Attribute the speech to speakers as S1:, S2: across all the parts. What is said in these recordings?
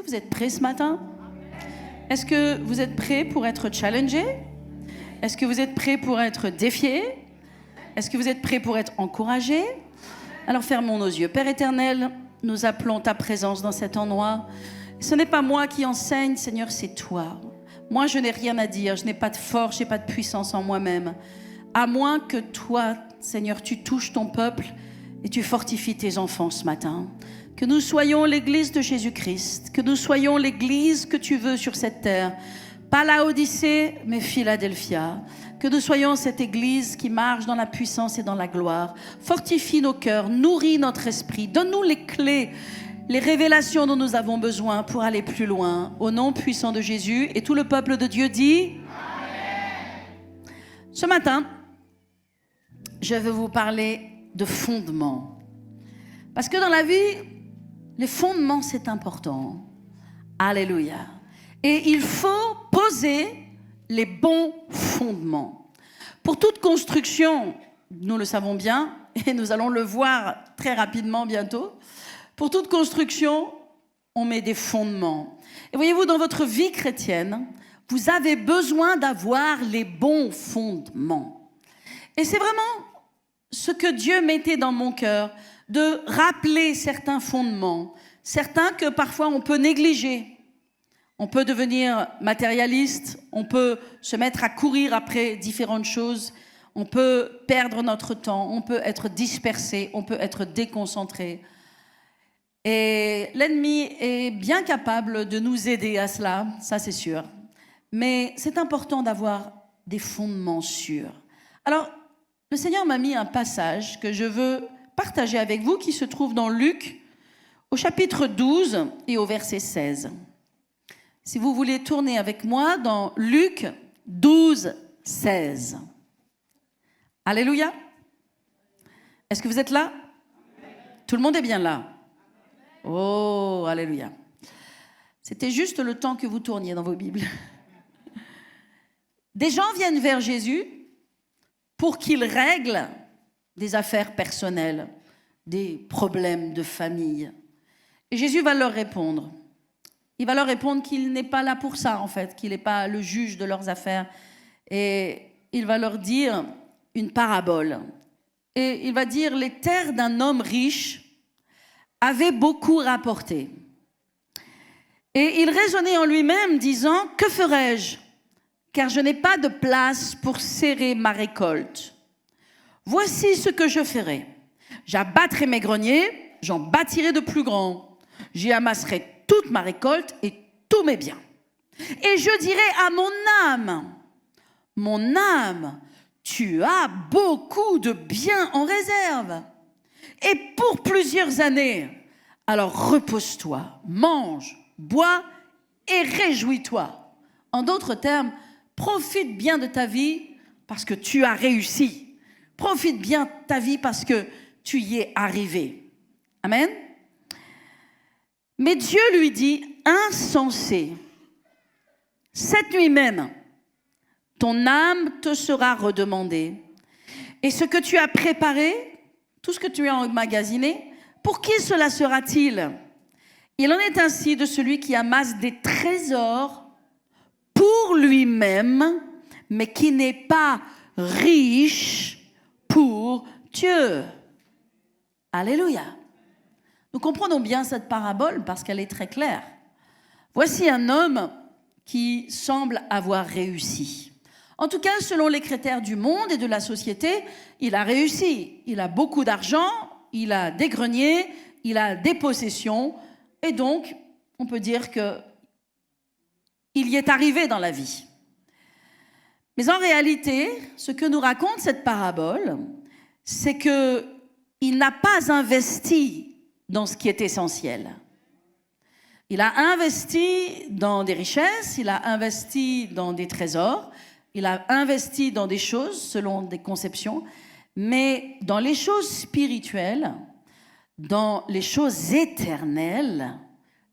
S1: vous êtes prêts ce matin? Est-ce que vous êtes prêts pour être challengés? Est-ce que vous êtes prêts pour être défiés? Est-ce que vous êtes prêts pour être encouragés? Alors fermons nos yeux. Père éternel, nous appelons ta présence dans cet endroit. Ce n'est pas moi qui enseigne, Seigneur, c'est toi. Moi, je n'ai rien à dire, je n'ai pas de force, je n'ai pas de puissance en moi-même. À moins que toi, Seigneur, tu touches ton peuple et tu fortifies tes enfants ce matin. Que nous soyons l'église de Jésus-Christ, que nous soyons l'église que tu veux sur cette terre. Pas Laodicée, mais Philadelphia. Que nous soyons cette église qui marche dans la puissance et dans la gloire. Fortifie nos cœurs, nourris notre esprit, donne-nous les clés, les révélations dont nous avons besoin pour aller plus loin. Au nom puissant de Jésus, et tout le peuple de Dieu dit Amen. Ce matin, je veux vous parler de fondements. Parce que dans la vie, les fondements, c'est important. Alléluia. Et il faut poser les bons fondements. Pour toute construction, nous le savons bien, et nous allons le voir très rapidement bientôt, pour toute construction, on met des fondements. Et voyez-vous, dans votre vie chrétienne, vous avez besoin d'avoir les bons fondements. Et c'est vraiment ce que Dieu mettait dans mon cœur, de rappeler certains fondements, certains que parfois on peut négliger. On peut devenir matérialiste, on peut se mettre à courir après différentes choses, on peut perdre notre temps, on peut être dispersé, on peut être déconcentré. Et l'ennemi est bien capable de nous aider à cela, ça c'est sûr. Mais c'est important d'avoir des fondements sûrs. Alors, le Seigneur m'a mis un passage que je veux partager avec vous qui se trouve dans Luc, au chapitre 12 et au verset 16. Si vous voulez tourner avec moi dans Luc 12, 16. Alléluia. Est-ce que vous êtes là? Tout le monde est bien là? Oh, alléluia. C'était juste le temps que vous tourniez dans vos Bibles. Des gens viennent vers Jésus pour qu'il règle des affaires personnelles, des problèmes de famille. Et Jésus va leur répondre. Il va leur répondre qu'il n'est pas là pour ça, en fait, qu'il n'est pas le juge de leurs affaires. Et il va leur dire une parabole. Et il va dire, les terres d'un homme riche avaient beaucoup rapporté. Et il raisonnait en lui-même, disant, que ferai-je? Car je n'ai pas de place pour serrer ma récolte. Voici ce que je ferai. J'abattrai mes greniers, j'en bâtirai de plus grands. J'y amasserai toute ma récolte et tous mes biens. Et je dirai à mon âme, tu as beaucoup de biens en réserve. Et pour plusieurs années, alors repose-toi, mange, bois et réjouis-toi. En d'autres termes, profite bien de ta vie parce que tu as réussi. Profite bien de ta vie parce que tu y es arrivé. Amen. Mais Dieu lui dit, insensé, cette nuit même, ton âme te sera redemandée. Et ce que tu as préparé, tout ce que tu as emmagasiné, pour qui cela sera-t-il? Il en est ainsi de celui qui amasse des trésors pour lui-même, mais qui n'est pas riche pour Dieu. Alléluia. Nous comprenons bien cette parabole parce qu'elle est très claire. Voici un homme qui semble avoir réussi. En tout cas, selon les critères du monde et de la société, il a réussi. Il a beaucoup d'argent, il a des greniers, il a des possessions. Et donc, on peut dire qu'il y est arrivé dans la vie. Mais en réalité, ce que nous raconte cette parabole, c'est qu'il n'a pas investi dans ce qui est essentiel. Il a investi dans des richesses, il a investi dans des trésors, il a investi dans des choses selon des conceptions, mais dans les choses spirituelles, dans les choses éternelles,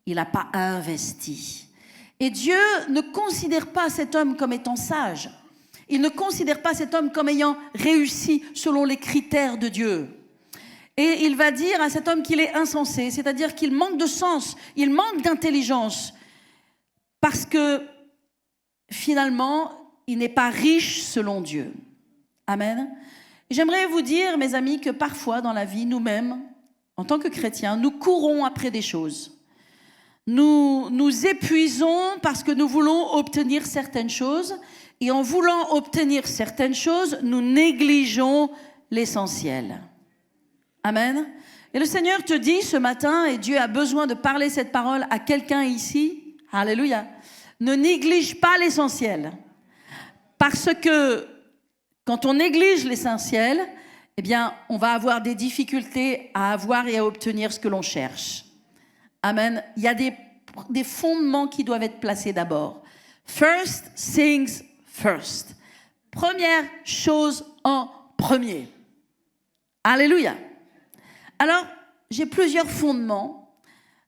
S1: il n'a pas investi. Et Dieu ne considère pas cet homme comme étant sage. Il ne considère pas cet homme comme ayant réussi selon les critères de Dieu. Et il va dire à cet homme qu'il est insensé, c'est-à-dire qu'il manque de sens, il manque d'intelligence, parce que finalement, il n'est pas riche selon Dieu. Amen. Et j'aimerais vous dire, mes amis, que parfois dans la vie, nous-mêmes, en tant que chrétiens, nous courons après des choses. Nous nous épuisons parce que nous voulons obtenir certaines choses. Et en voulant obtenir certaines choses, nous négligeons l'essentiel. Amen. Et le Seigneur te dit ce matin, et Dieu a besoin de parler cette parole à quelqu'un ici, alléluia, ne néglige pas l'essentiel. Parce que quand on néglige l'essentiel, eh bien, on va avoir des difficultés à avoir et à obtenir ce que l'on cherche. Amen. Il y a des fondements qui doivent être placés d'abord. First things first. Première chose en premier. Alléluia. Alors, j'ai plusieurs fondements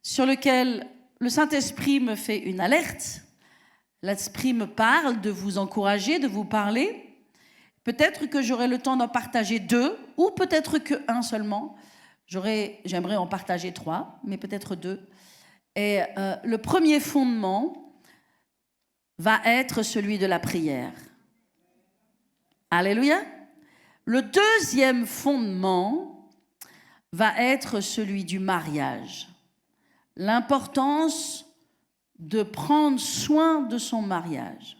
S1: sur lesquels le Saint-Esprit me fait une alerte. L'Esprit me parle de vous encourager, de vous parler. Peut-être que j'aurai le temps d'en partager 2, ou peut-être qu'un seulement. J'aimerais en partager 3, mais peut-être 2. Et le premier fondement va être celui de la prière. Alléluia. Le deuxième fondement va être celui du mariage. L'importance de prendre soin de son mariage.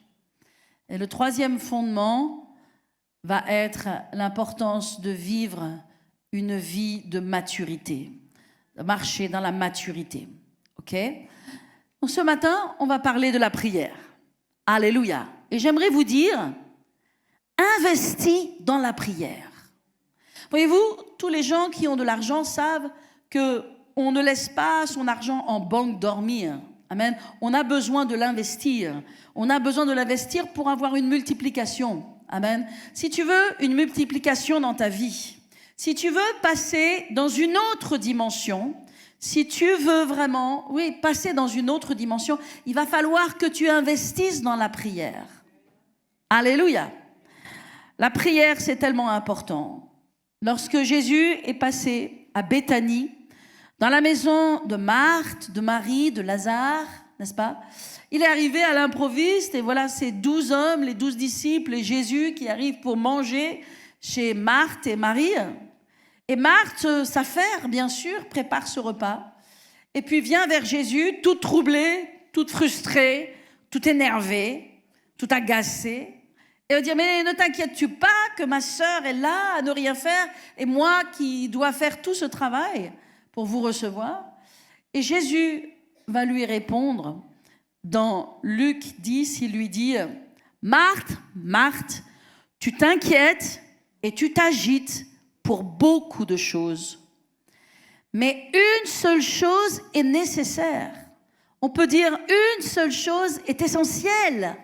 S1: Et le troisième fondement va être l'importance de vivre une vie de maturité, de marcher dans la maturité. OK? Donc ce matin, on va parler de la prière. Alléluia. Et j'aimerais vous dire, investis dans la prière. Voyez-vous, tous les gens qui ont de l'argent savent qu'on ne laisse pas son argent en banque dormir. Amen. On a besoin de l'investir. On a besoin de l'investir pour avoir une multiplication. Amen. Si tu veux une multiplication dans ta vie, si tu veux passer dans une autre dimension, si tu veux vraiment, passer dans une autre dimension, il va falloir que tu investisses dans la prière. Alléluia. La prière, c'est tellement important. Lorsque Jésus est passé à Béthanie, dans la maison de Marthe, de Marie, de Lazare, n'est-ce pas? Il est arrivé à l'improviste et voilà ces 12 hommes, les 12 disciples et Jésus qui arrivent pour manger chez Marthe et Marie. Et Marthe, s'affaire, bien sûr, prépare ce repas et puis vient vers Jésus, toute troublée, toute frustrée, toute énervée, toute agacée. Et on dit, mais ne t'inquiètes-tu pas que ma sœur est là à ne rien faire et moi qui dois faire tout ce travail pour vous recevoir. Et Jésus va lui répondre dans Luc 10, il lui dit, Marthe, Marthe, tu t'inquiètes et tu t'agites pour beaucoup de choses. Mais une seule chose est nécessaire. On peut dire une seule chose est essentielle,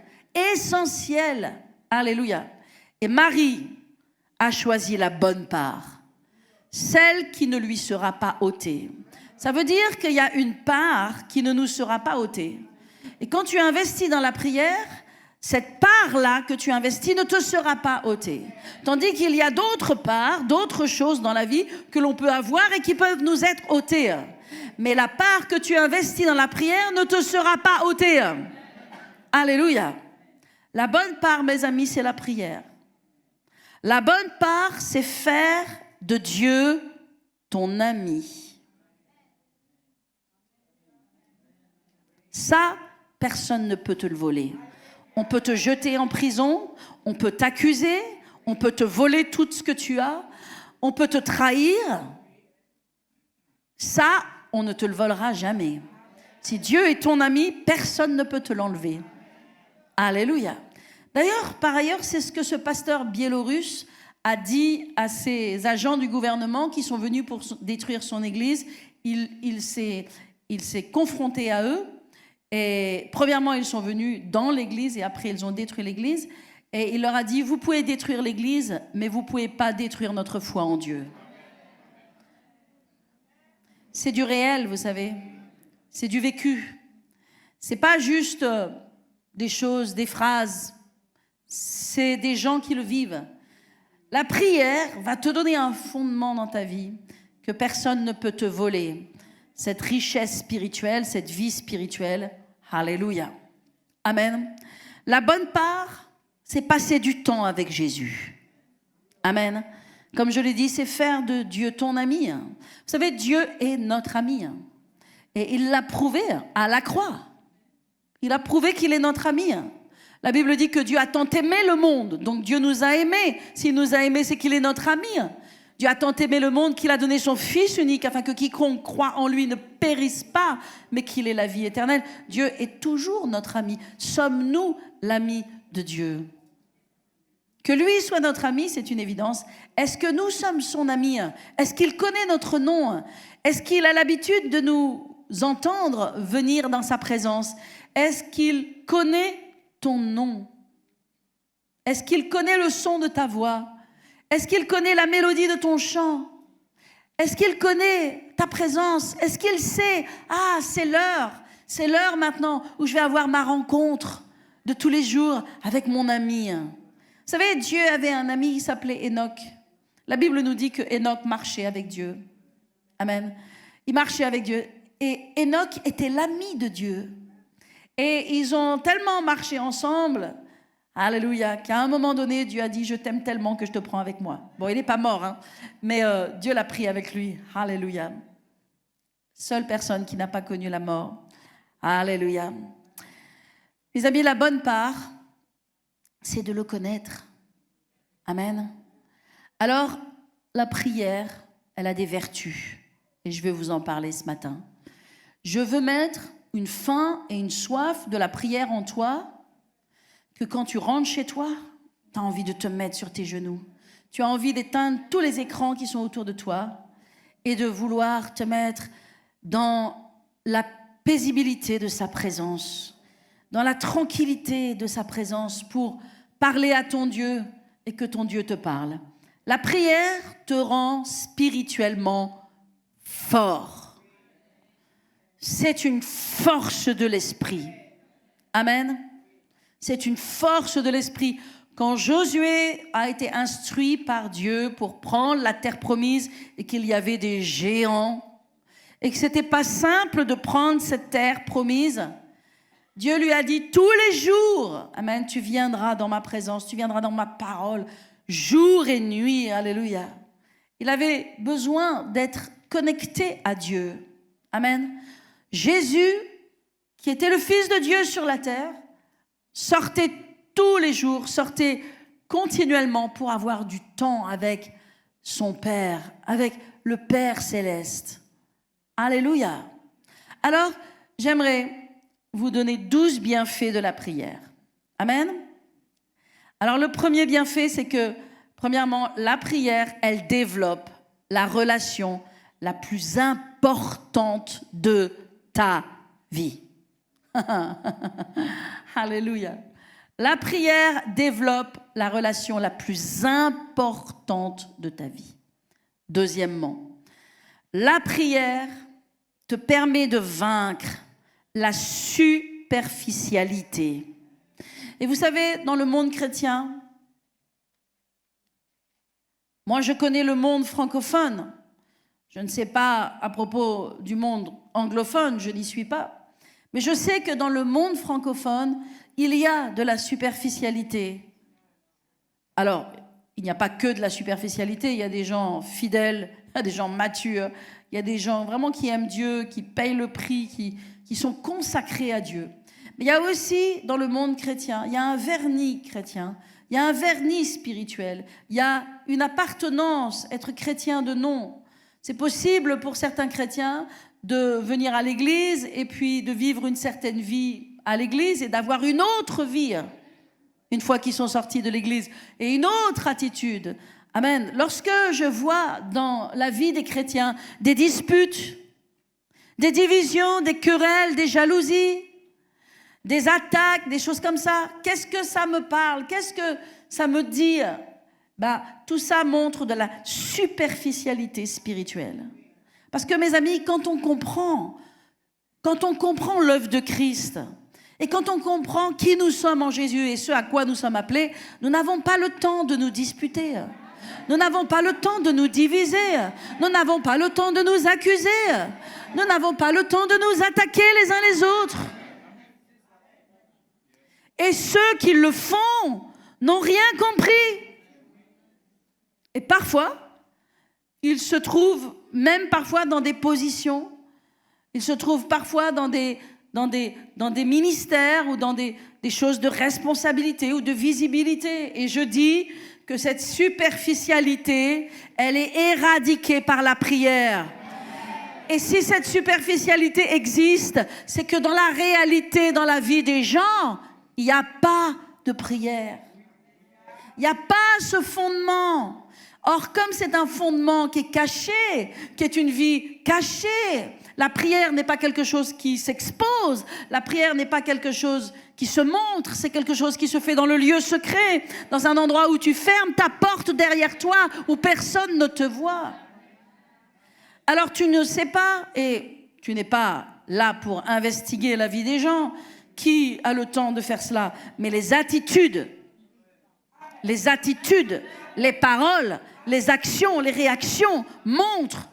S1: essentielle. Alléluia. Et Marie a choisi la bonne part, celle qui ne lui sera pas ôtée. Ça veut dire qu'il y a une part qui ne nous sera pas ôtée. Et quand tu investis dans la prière, cette part-là que tu investis ne te sera pas ôtée. Tandis qu'il y a d'autres parts, d'autres choses dans la vie que l'on peut avoir et qui peuvent nous être ôtées. Mais la part que tu investis dans la prière ne te sera pas ôtée. Alléluia. La bonne part, mes amis, c'est la prière. La bonne part, c'est faire de Dieu ton ami. Ça, personne ne peut te le voler. On peut te jeter en prison, on peut t'accuser, on peut te voler tout ce que tu as, on peut te trahir. Ça, on ne te le volera jamais. Si Dieu est ton ami, personne ne peut te l'enlever. Alléluia. D'ailleurs, par ailleurs, c'est ce que ce pasteur biélorusse a dit à ses agents du gouvernement qui sont venus pour détruire son église. Il s'est confronté à eux. Et premièrement, ils sont venus dans l'église et après, ils ont détruit l'église. Et il leur a dit, vous pouvez détruire l'église, mais vous ne pouvez pas détruire notre foi en Dieu. C'est du réel, vous savez. C'est du vécu. C'est pas juste des choses, des phrases. C'est des gens qui le vivent. La prière va te donner un fondement dans ta vie que personne ne peut te voler cette richesse spirituelle, cette vie spirituelle. Alléluia. Amen. La bonne part, c'est passer du temps avec Jésus. Amen. Comme je l'ai dit, c'est faire de Dieu ton ami. Vous savez, Dieu est notre ami. Et il l'a prouvé à la croix. Il a prouvé qu'il est notre ami. La Bible dit que Dieu a tant aimé le monde. Donc Dieu nous a aimés. S'il nous a aimés, c'est qu'il est notre ami. Dieu a tant aimé le monde qu'il a donné son Fils unique afin que quiconque croit en lui ne périsse pas, mais qu'il ait la vie éternelle. Dieu est toujours notre ami. Sommes-nous l'ami de Dieu? Que lui soit notre ami, c'est une évidence. Est-ce que nous sommes son ami? Est-ce qu'il connaît notre nom? Est-ce qu'il a l'habitude de nous entendre venir dans sa présence? Est-ce qu'il connaît ton nom? Est-ce qu'il connaît le son de ta voix? Est-ce qu'il connaît la mélodie de ton chant? Est-ce qu'il connaît ta présence? Est-ce qu'il sait, c'est l'heure maintenant où je vais avoir ma rencontre de tous les jours avec mon ami? Vous savez, Dieu avait un ami qui s'appelait Enoch. La Bible nous dit que Enoch marchait avec Dieu. Amen. Il marchait avec Dieu. Et Enoch était l'ami de Dieu. Et ils ont tellement marché ensemble, alléluia, qu'à un moment donné, Dieu a dit, je t'aime tellement que je te prends avec moi. Bon, il n'est pas mort, hein, mais Dieu l'a pris avec lui. Alléluia. Seule personne qui n'a pas connu la mort. Alléluia. Les amis, la bonne part, c'est de le connaître. Amen. Alors, la prière, elle a des vertus. Et je vais vous en parler ce matin. Je veux mettre une faim et une soif de la prière en toi, que quand tu rentres chez toi, tu as envie de te mettre sur tes genoux. Tu as envie d'éteindre tous les écrans qui sont autour de toi et de vouloir te mettre dans la paisibilité de sa présence, dans la tranquillité de sa présence pour parler à ton Dieu et que ton Dieu te parle. La prière te rend spirituellement fort. C'est une force de l'esprit. Amen. C'est une force de l'esprit. Quand Josué a été instruit par Dieu pour prendre la terre promise et qu'il y avait des géants et que ce n'était pas simple de prendre cette terre promise, Dieu lui a dit tous les jours, amen, tu viendras dans ma présence, tu viendras dans ma parole, jour et nuit, alléluia. Il avait besoin d'être connecté à Dieu. Amen. Jésus, qui était le Fils de Dieu sur la terre, sortait tous les jours, sortait continuellement pour avoir du temps avec son Père, avec le Père céleste. Alléluia. Alors, j'aimerais vous donner 12 bienfaits de la prière. Amen. Alors, le premier bienfait, c'est que, premièrement, la prière, elle développe la relation la plus importante de ta vie. Alléluia. La prière développe la relation la plus importante de ta vie. Deuxièmement, la prière te permet de vaincre la superficialité. Et vous savez, dans le monde chrétien, moi je connais le monde francophone. Je ne sais pas à propos du monde anglophone, je n'y suis pas. Mais je sais que dans le monde francophone, il y a de la superficialité. Alors, il n'y a pas que de la superficialité, il y a des gens fidèles, il y a des gens matures, il y a des gens vraiment qui aiment Dieu, qui payent le prix, qui sont consacrés à Dieu. Mais il y a aussi, dans le monde chrétien, il y a un vernis chrétien, il y a un vernis spirituel, il y a une appartenance, être chrétien de nom. C'est possible pour certains chrétiens de venir à l'église et puis de vivre une certaine vie à l'église et d'avoir une autre vie une fois qu'ils sont sortis de l'église et une autre attitude. Amen. Lorsque je vois dans la vie des chrétiens des disputes, des divisions, des querelles, des jalousies, des attaques, des choses comme ça, qu'est-ce que ça me parle? Qu'est-ce que ça me dit? Tout ça montre de la superficialité spirituelle. Parce que mes amis, quand on comprend l'œuvre de Christ, et quand on comprend qui nous sommes en Jésus et ce à quoi nous sommes appelés, nous n'avons pas le temps de nous disputer. Nous n'avons pas le temps de nous diviser. Nous n'avons pas le temps de nous accuser. Nous n'avons pas le temps de nous attaquer les uns les autres. Et ceux qui le font n'ont rien compris. Et parfois, ils se trouvent même parfois dans des positions, ils se trouvent parfois dans des ministères ou dans des choses de responsabilité ou de visibilité. Et je dis que cette superficialité, elle est éradiquée par la prière. Et si cette superficialité existe, c'est que dans la réalité, dans la vie des gens, il n'y a pas de prière. Il n'y a pas ce fondement. Or, comme c'est un fondement qui est caché, qui est une vie cachée, la prière n'est pas quelque chose qui s'expose, la prière n'est pas quelque chose qui se montre, c'est quelque chose qui se fait dans le lieu secret, dans un endroit où tu fermes ta porte derrière toi, où personne ne te voit. Alors tu ne sais pas, et tu n'es pas là pour investiguer la vie des gens, qui a le temps de faire cela, mais les attitudes, les paroles, les actions, les réactions montrent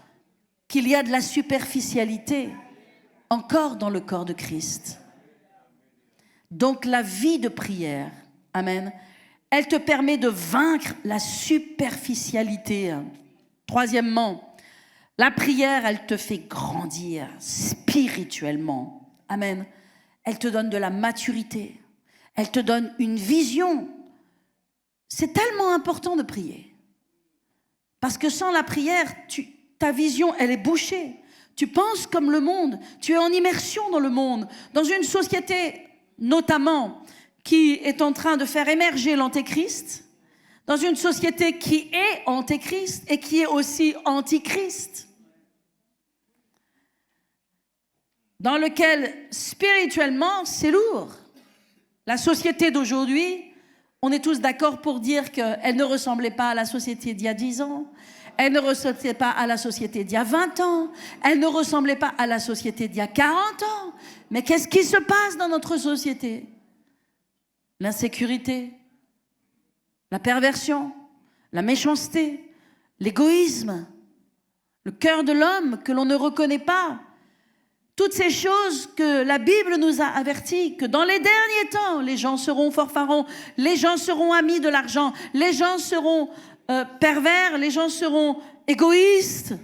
S1: qu'il y a de la superficialité encore dans le corps de Christ. Donc la vie de prière, amen, elle te permet de vaincre la superficialité. Troisièmement, la prière, elle te fait grandir spirituellement. Amen. Elle te donne de la maturité. Elle te donne une vision. C'est tellement important de prier. Parce que sans la prière, ta vision, elle est bouchée. Tu penses comme le monde. Tu es en immersion dans le monde. Dans une société, notamment, qui est en train de faire émerger l'antéchrist. Dans une société qui est antéchrist et qui est aussi antichrist. Dans lequel, spirituellement, c'est lourd. La société d'aujourd'hui, on est tous d'accord pour dire qu'elle ne ressemblait pas à la société d'il y a 10 ans. Elle ne ressemblait pas à la société d'il y a 20 ans. Elle ne ressemblait pas à la société d'il y a 40 ans. Mais qu'est-ce qui se passe dans notre société? L'insécurité, la perversion, la méchanceté, l'égoïsme, le cœur de l'homme que l'on ne reconnaît pas. Toutes ces choses que la Bible nous a averties, que dans les derniers temps, les gens seront forfarons, les gens seront amis de l'argent, les gens seront pervers, les gens seront égoïstes.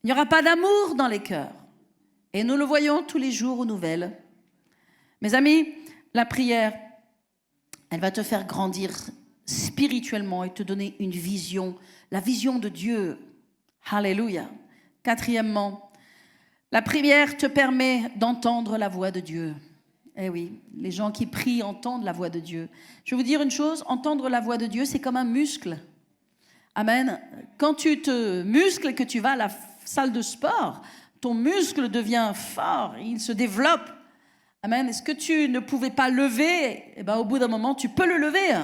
S1: Il n'y aura pas d'amour dans les cœurs. Et nous le voyons tous les jours aux nouvelles. Mes amis, la prière, elle va te faire grandir spirituellement et te donner une vision, la vision de Dieu. Alléluia. Quatrièmement, la prière te permet d'entendre la voix de Dieu. Eh oui, les gens qui prient entendent la voix de Dieu. Je vais vous dire une chose, entendre la voix de Dieu, c'est comme un muscle. Amen. Quand tu te muscles et que tu vas à la salle de sport, ton muscle devient fort, il se développe. Amen. Est-ce que tu ne pouvais pas lever? Eh bien, au bout d'un moment, tu peux le lever.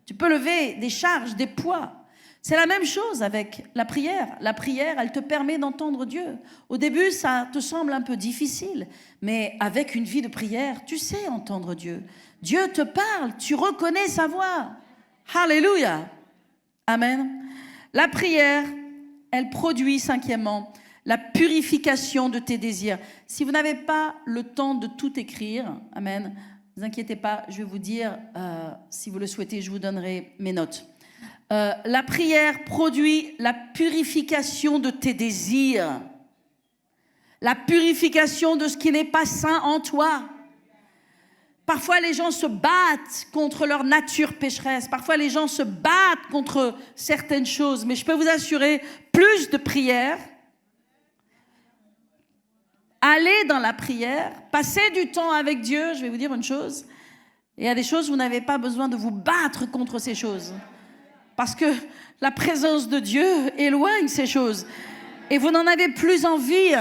S1: Tu peux lever des charges, des poids. C'est la même chose avec la prière. La prière, elle te permet d'entendre Dieu. Au début, ça te semble un peu difficile, mais avec une vie de prière, tu sais entendre Dieu. Dieu te parle, tu reconnais sa voix. Alléluia. Amen. La prière, elle produit, cinquièmement, la purification de tes désirs. Si vous n'avez pas le temps de tout écrire, amen, ne vous inquiétez pas, je vais vous dire, si vous le souhaitez, je vous donnerai mes notes. La prière produit la purification de tes désirs, la purification de ce qui n'est pas sain en toi. Parfois, les gens se battent contre leur nature pécheresse. Parfois, les gens se battent contre certaines choses. Mais je peux vous assurer, plus de prière, aller dans la prière, passer du temps avec Dieu, je vais vous dire une chose. Il y a des choses, vous n'avez pas besoin de vous battre contre ces choses. Parce que la présence de Dieu éloigne ces choses. Et vous n'en avez plus envie.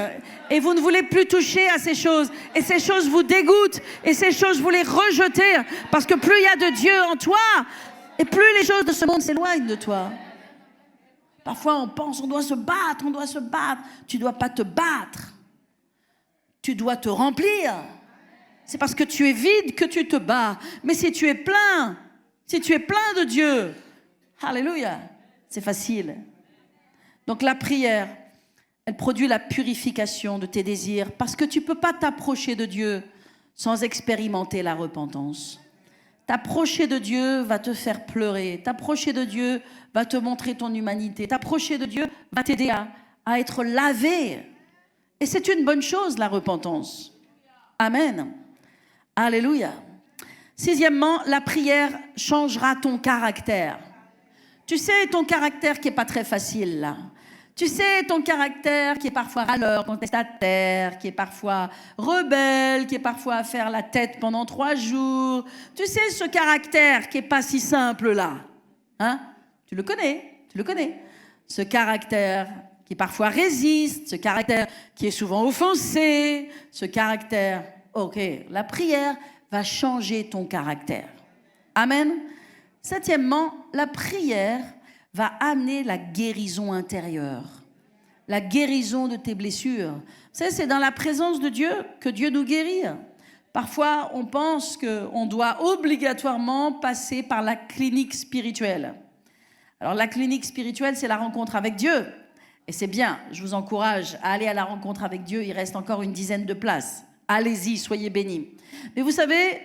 S1: Et vous ne voulez plus toucher à ces choses. Et ces choses vous dégoûtent. Et ces choses, vous les rejetez. Parce que plus il y a de Dieu en toi, et plus les choses de ce monde s'éloignent de toi. Parfois, on pense, on doit se battre, on doit se battre. Tu ne dois pas te battre. Tu dois te remplir. C'est parce que tu es vide que tu te bats. Mais si tu es plein de Dieu, Alléluia. C'est facile. Donc la prière, elle produit la purification de tes désirs parce que tu ne peux pas t'approcher de Dieu sans expérimenter la repentance. T'approcher de Dieu va te faire pleurer. T'approcher de Dieu va te montrer ton humanité. T'approcher de Dieu va t'aider à être lavé. Et c'est une bonne chose, la repentance. Amen. Alléluia. Sixièmement, la prière changera ton caractère. Tu sais, ton caractère qui n'est pas très facile, là. Tu sais, ton caractère qui est parfois râleur, contestataire, qui est parfois rebelle, qui est parfois à faire la tête pendant 3 jours. Tu sais, ce caractère qui n'est pas si simple, là. Hein? Tu le connais. Ce caractère qui parfois résiste, ce caractère qui est souvent offensé, ce caractère... Ok, la prière va changer ton caractère. Amen. Septièmement, la prière va amener la guérison intérieure, la guérison de tes blessures. Vous savez, c'est dans la présence de Dieu que Dieu nous guérit. Parfois, on pense qu'on doit obligatoirement passer par la clinique spirituelle. Alors, la clinique spirituelle, c'est la rencontre avec Dieu. Et c'est bien, je vous encourage à aller à la rencontre avec Dieu. Il reste encore une dizaine de places. Allez-y, soyez bénis. Mais vous savez,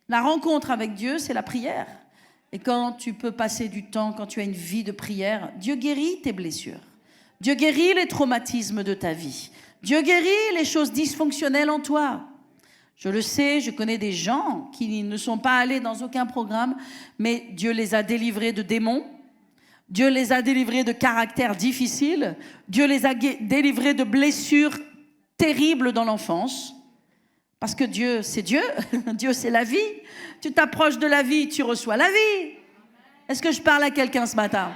S1: la rencontre avec Dieu, c'est la prière. Et quand tu peux passer du temps, quand tu as une vie de prière, Dieu guérit tes blessures. Dieu guérit les traumatismes de ta vie. Dieu guérit les choses dysfonctionnelles en toi. Je le sais, je connais des gens qui ne sont pas allés dans aucun programme, mais Dieu les a délivrés de démons. Dieu les a délivrés de caractères difficiles. Dieu les a délivrés de blessures terribles dans l'enfance. Parce que Dieu, c'est Dieu. Dieu, c'est la vie. Tu t'approches de la vie, tu reçois la vie. Est-ce que je parle à quelqu'un ce matin?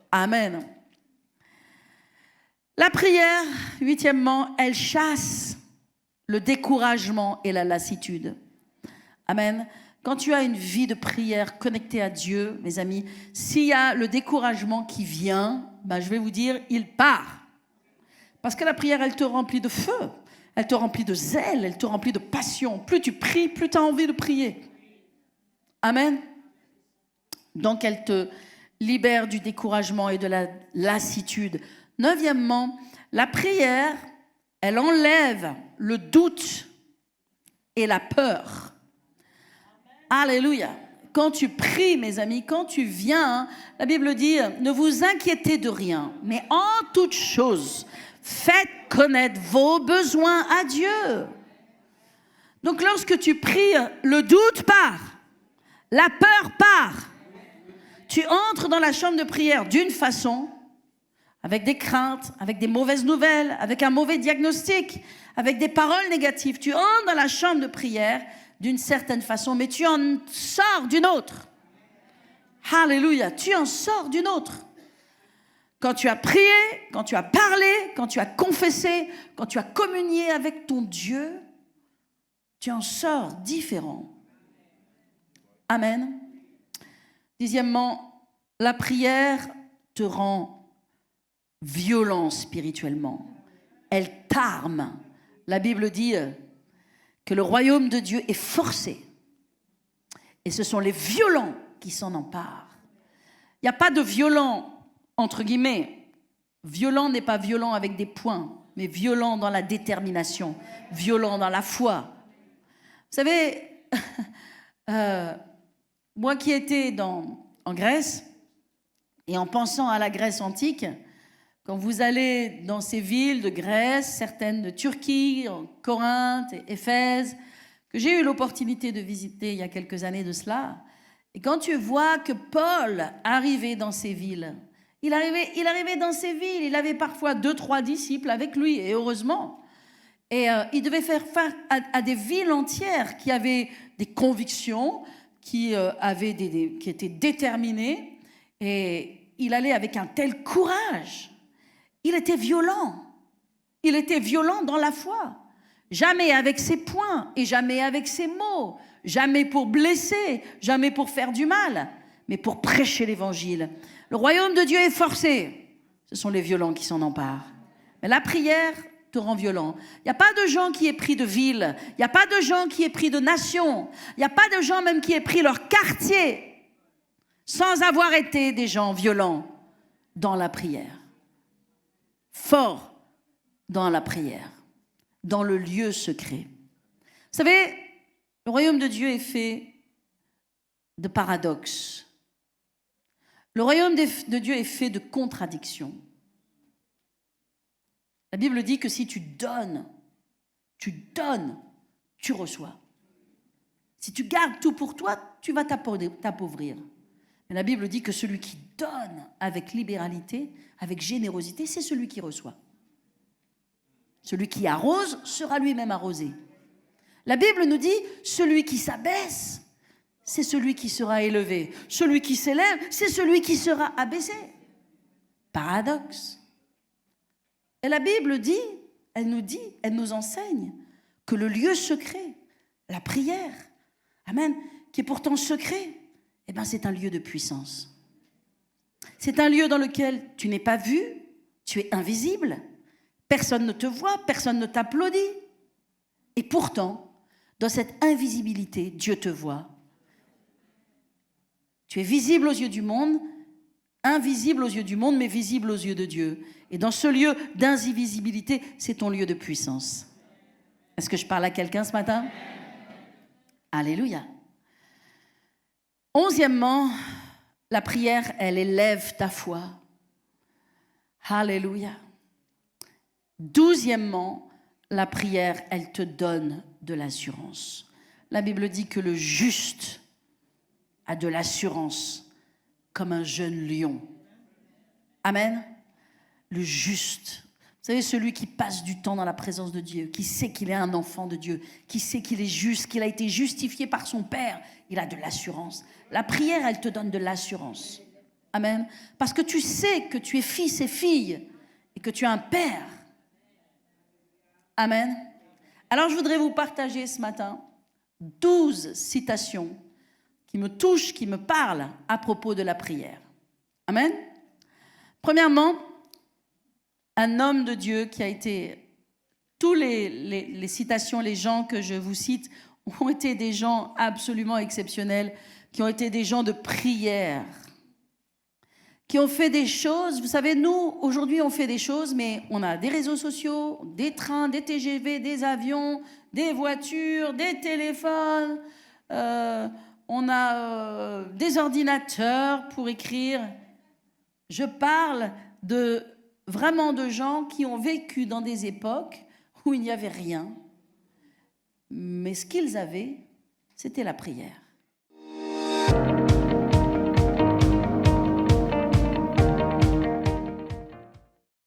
S1: Amen. La prière, huitièmement, elle chasse le découragement et la lassitude. Amen. Quand tu as une vie de prière connectée à Dieu, mes amis, s'il y a le découragement qui vient, je vais vous dire, il part. Parce que la prière, elle te remplit de feu. Elle te remplit de zèle, elle te remplit de passion. Plus tu pries, plus tu as envie de prier. Amen. Donc, elle te libère du découragement et de la lassitude. Neuvièmement, la prière, elle enlève le doute et la peur. Alléluia. Quand tu pries, mes amis, quand tu viens, la Bible dit, ne vous inquiétez de rien, mais en toute chose, faites connaître vos besoins à Dieu. Donc lorsque tu pries, le doute part, la peur part. Tu entres dans la chambre de prière d'une façon, avec des craintes, avec des mauvaises nouvelles, avec un mauvais diagnostic, avec des paroles négatives. Tu entres dans la chambre de prière d'une certaine façon, mais tu en sors d'une autre. Alléluia, tu en sors d'une autre. Quand tu as prié, quand tu as parlé, quand tu as confessé, quand tu as communié avec ton Dieu, tu en sors différent. Amen. Dixièmement, la prière te rend violent spirituellement. Elle t'arme. La Bible dit que le royaume de Dieu est forcé. Et ce sont les violents qui s'en emparent. Il n'y a pas de violent entre guillemets. Violent n'est pas violent avec des poings, mais violent dans la détermination, violent dans la foi. Vous savez, moi qui étais en Grèce, et en pensant à la Grèce antique, quand vous allez dans ces villes de Grèce, certaines de Turquie, Corinthe, Éphèse, que j'ai eu l'opportunité de visiter il y a quelques années de cela, et quand tu vois que Paul arrivait dans ces villes, il arrivait dans ces villes, il avait parfois 2-3 disciples avec lui, et heureusement. Et il devait faire face à des villes entières qui avaient des convictions, qui étaient déterminées, et il allait avec un tel courage. Il était violent dans la foi. Jamais avec ses poings et jamais avec ses mots, jamais pour blesser, jamais pour faire du mal, mais pour prêcher l'évangile. Le royaume de Dieu est forcé. Ce sont les violents qui s'en emparent. Mais la prière te rend violent. Il n'y a pas de gens qui aient pris de ville. Il n'y a pas de gens qui aient pris de nation. Il n'y a pas de gens même qui aient pris leur quartier. sans avoir été des gens violents dans la prière. Forts dans la prière, dans le lieu secret. Vous savez, le royaume de Dieu est fait de paradoxes. Le royaume de Dieu est fait de contradictions. La Bible dit que si tu donnes, tu reçois. Si tu gardes tout pour toi, tu vas t'appauvrir. Mais la Bible dit que celui qui donne avec libéralité, avec générosité, c'est celui qui reçoit. Celui qui arrose sera lui-même arrosé. La Bible nous dit, celui qui s'abaisse, c'est celui qui sera élevé. Celui qui s'élève, c'est celui qui sera abaissé. Paradoxe. Et la Bible dit, elle nous enseigne que le lieu secret, la prière, amen, qui est pourtant secret, eh bien c'est un lieu de puissance. C'est un lieu dans lequel tu n'es pas vu, tu es invisible, personne ne te voit, personne ne t'applaudit. Et pourtant, dans cette invisibilité, Dieu te voit. Tu es visible aux yeux du monde, invisible aux yeux du monde, mais visible aux yeux de Dieu. Et dans ce lieu d'invisibilité, c'est ton lieu de puissance. Est-ce que je parle à quelqu'un ce matin? Alléluia. 11e, la prière, elle élève ta foi. Alléluia. 12e, la prière, elle te donne de l'assurance. La Bible dit que le juste a de l'assurance comme un jeune lion. Amen. Le juste. Vous savez, celui qui passe du temps dans la présence de Dieu, qui sait qu'il est un enfant de Dieu, qui sait qu'il est juste, qu'il a été justifié par son Père, il a de l'assurance. La prière, elle te donne de l'assurance. Amen. Parce que tu sais que tu es fils et fille et que tu as un Père. Amen. Alors, je voudrais vous partager ce matin 12 citations qui me touchent, qui me parlent à propos de la prière. Amen. Premièrement, un homme de Dieu qui a été... Tous les citations, les gens que je vous cite, ont été des gens absolument exceptionnels, qui ont été des gens de prière, qui ont fait des choses. Vous savez, nous, aujourd'hui, on fait des choses, mais on a des réseaux sociaux, des trains, des TGV, des avions, des voitures, des téléphones, on a des ordinateurs pour écrire. Je parle vraiment de gens qui ont vécu dans des époques où il n'y avait rien. Mais ce qu'ils avaient, c'était la prière.